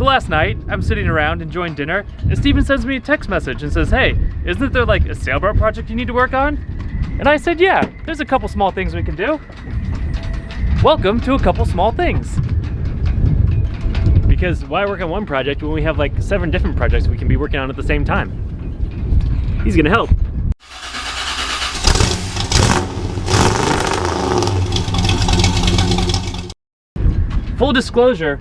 So last night, I'm sitting around enjoying dinner, and Steven sends me a text message and says, hey, isn't there like a sailboat project you need to work on? And I said, yeah, there's a couple small things we can do. Welcome to a couple small things. Because why work on one project when we have like 7 different projects we can be working on at the same time? He's gonna help. Full disclosure,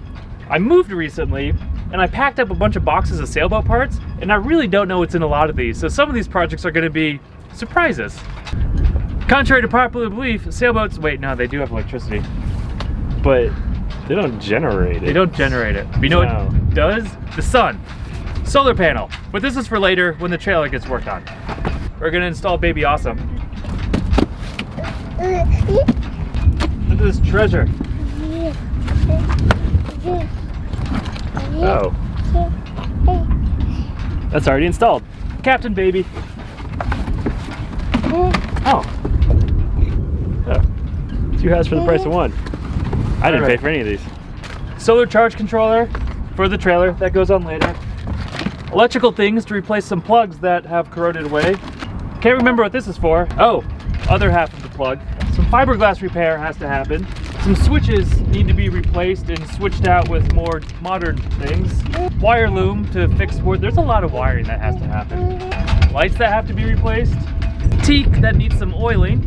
I moved recently and I packed up a bunch of boxes of sailboat parts, and I really don't know what's in a lot of these, so some of these projects are going to be surprises. Contrary to popular belief, sailboats, wait, no, they do have electricity. But they don't generate it. They don't generate it. But you know what it does? The sun. Solar panel. But this is for later when the trailer gets worked on. We're going to install Baby Awesome. Look at this treasure. Oh. That's already installed. Captain Baby. Oh. 2 hats for the price of 1. I didn't pay for any of these. Solar charge controller for the trailer. That goes on later. Electrical things to replace some plugs that have corroded away. Can't remember what this is for. Oh, other half of the plug. Some fiberglass repair has to happen. Some switches need to be replaced and switched out with more modern things. Wire loom to fix wood. There's a lot of wiring that has to happen. Lights that have to be replaced. Teak that needs some oiling.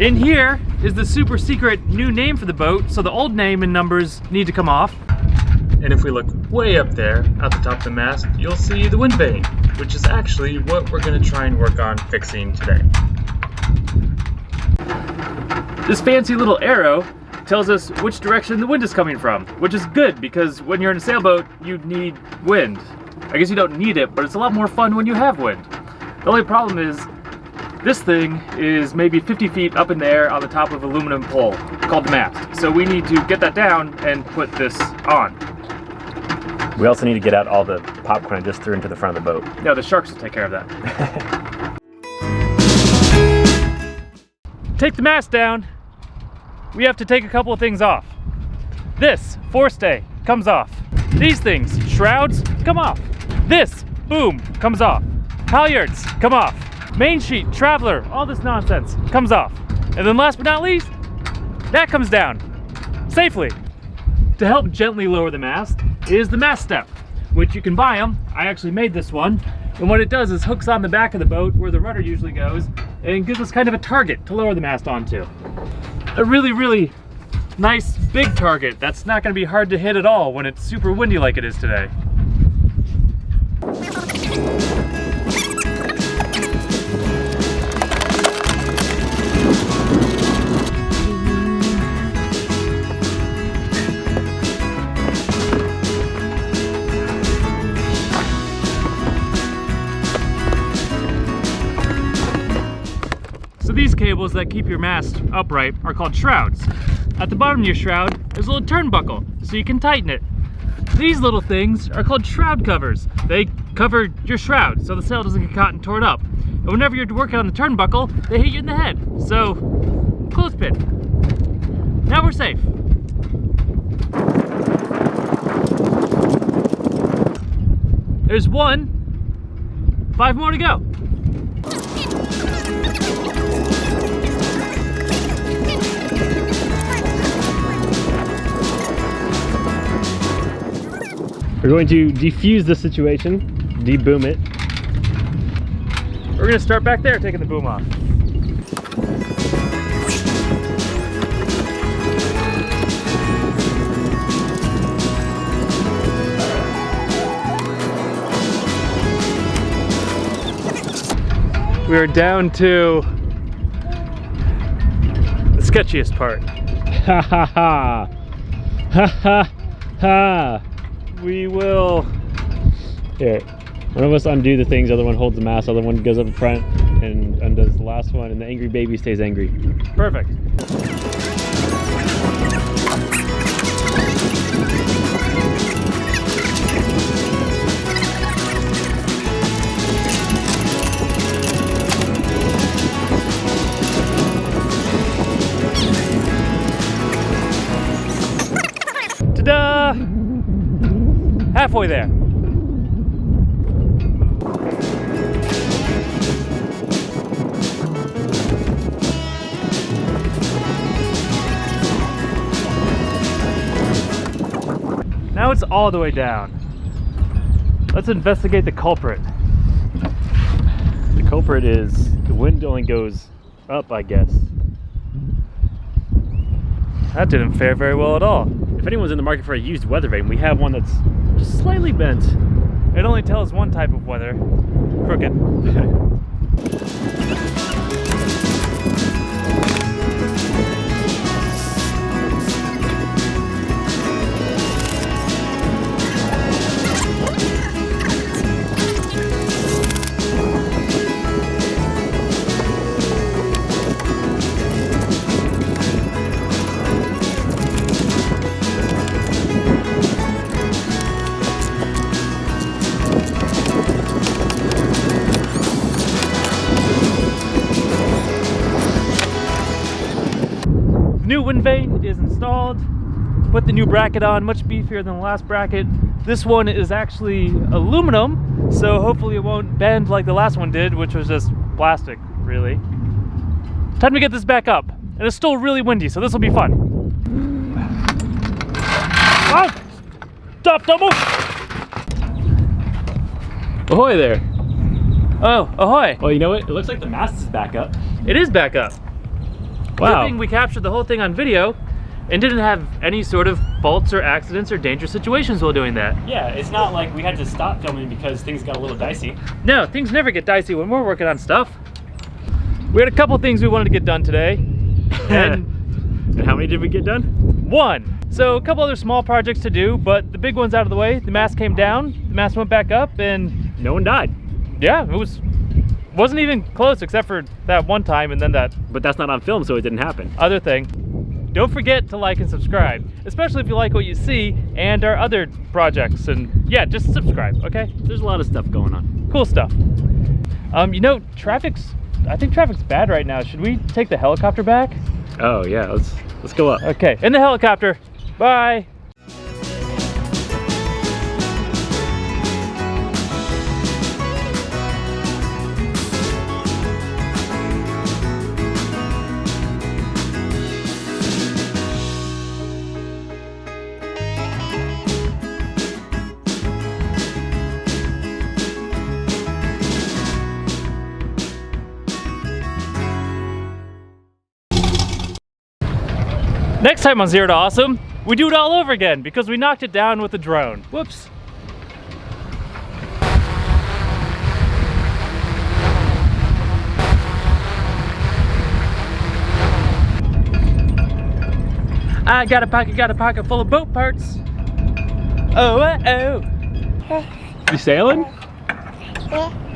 In here is the super secret new name for the boat, so the old name and numbers need to come off. And if we look way up there at the top of the mast, you'll see the wind vane, which is actually what we're going to try and work on fixing today. This fancy little arrow tells us which direction the wind is coming from, which is good because when you're in a sailboat, you need wind. I guess you don't need it, but it's a lot more fun when you have wind. The only problem is this thing is maybe 50 feet up in the air on the top of an aluminum pole called the mast. So we need to get that down and put this on. We also need to get out all the popcorn I just threw into the front of the boat. Yeah, the sharks will take care of that. Take the mast down. We have to take a couple of things off. This forestay comes off. These things, shrouds, come off. This, boom, comes off. Halyards, come off. Main sheet, traveler, all this nonsense comes off. And then last but not least, that comes down safely. To help gently lower the mast is the mast step, which you can buy them. I actually made this one. And what it does is hooks on the back of the boat where the rudder usually goes and gives us kind of a target to lower the mast onto. A really, really nice big target that's not going to be hard to hit at all when it's super windy like it is today. These cables that keep your mast upright are called shrouds. At the bottom of your shroud, there's a little turnbuckle, so you can tighten it. These little things are called shroud covers. They cover your shroud, so the sail doesn't get caught and torn up. And whenever you're working on the turnbuckle, they hit you in the head. So, clothespin. Now we're safe. There's 1, 5 more to go. We're going to defuse the situation, de-boom it. We're going to start back there taking the boom off. We are down to the sketchiest part. Ha ha ha! Ha ha ha! We will... Here, one of us undo the things, the other one holds the mast, the other one goes up in front and undoes the last one, and the angry baby stays angry. Perfect. Ta-da! halfway there. Now it's all the way down. Let's investigate the culprit. The culprit is the wind only goes up, I guess. That didn't fare very well at all. If anyone's in the market for a used weather vane, we have one that's just slightly bent. It only tells one type of weather. Crooked. New wind vane is installed. Put the new bracket on, much beefier than the last bracket. This one is actually aluminum, so hopefully it won't bend like the last one did, which was just plastic, really. Time to get this back up. And it's still really windy, so this will be fun. Oh! Stop, double! Ahoy there! Oh, ahoy! Well, you know what? It looks like the mast is back up. It is back up. Wow. Good thing we captured the whole thing on video and didn't have any sort of faults or accidents or dangerous situations while doing that. Yeah, it's not like we had to stop filming because things got a little dicey. No, things never get dicey when we're working on stuff. We had a couple things we wanted to get done today. And how many did we get done? One. So a couple other small projects to do, but the big one's out of the way. The mast came down, the mast went back up, and no one died. yeah, it wasn't even close except for that one time and then that But that's not on film, so it didn't happen. other thing. Don't forget to like and subscribe, especially if you like what you see and our other projects. And yeah, just subscribe, okay? There's a lot of stuff going on. Cool stuff. You know, I think traffic's bad right now. Should we take the helicopter back? Oh yeah, let's go up. Okay, in the helicopter. Bye. Next time on Zero to Awesome, we do it all over again because we knocked it down with a drone. Whoops. I got a pocket full of boat parts. Oh, oh. You sailing? Yeah.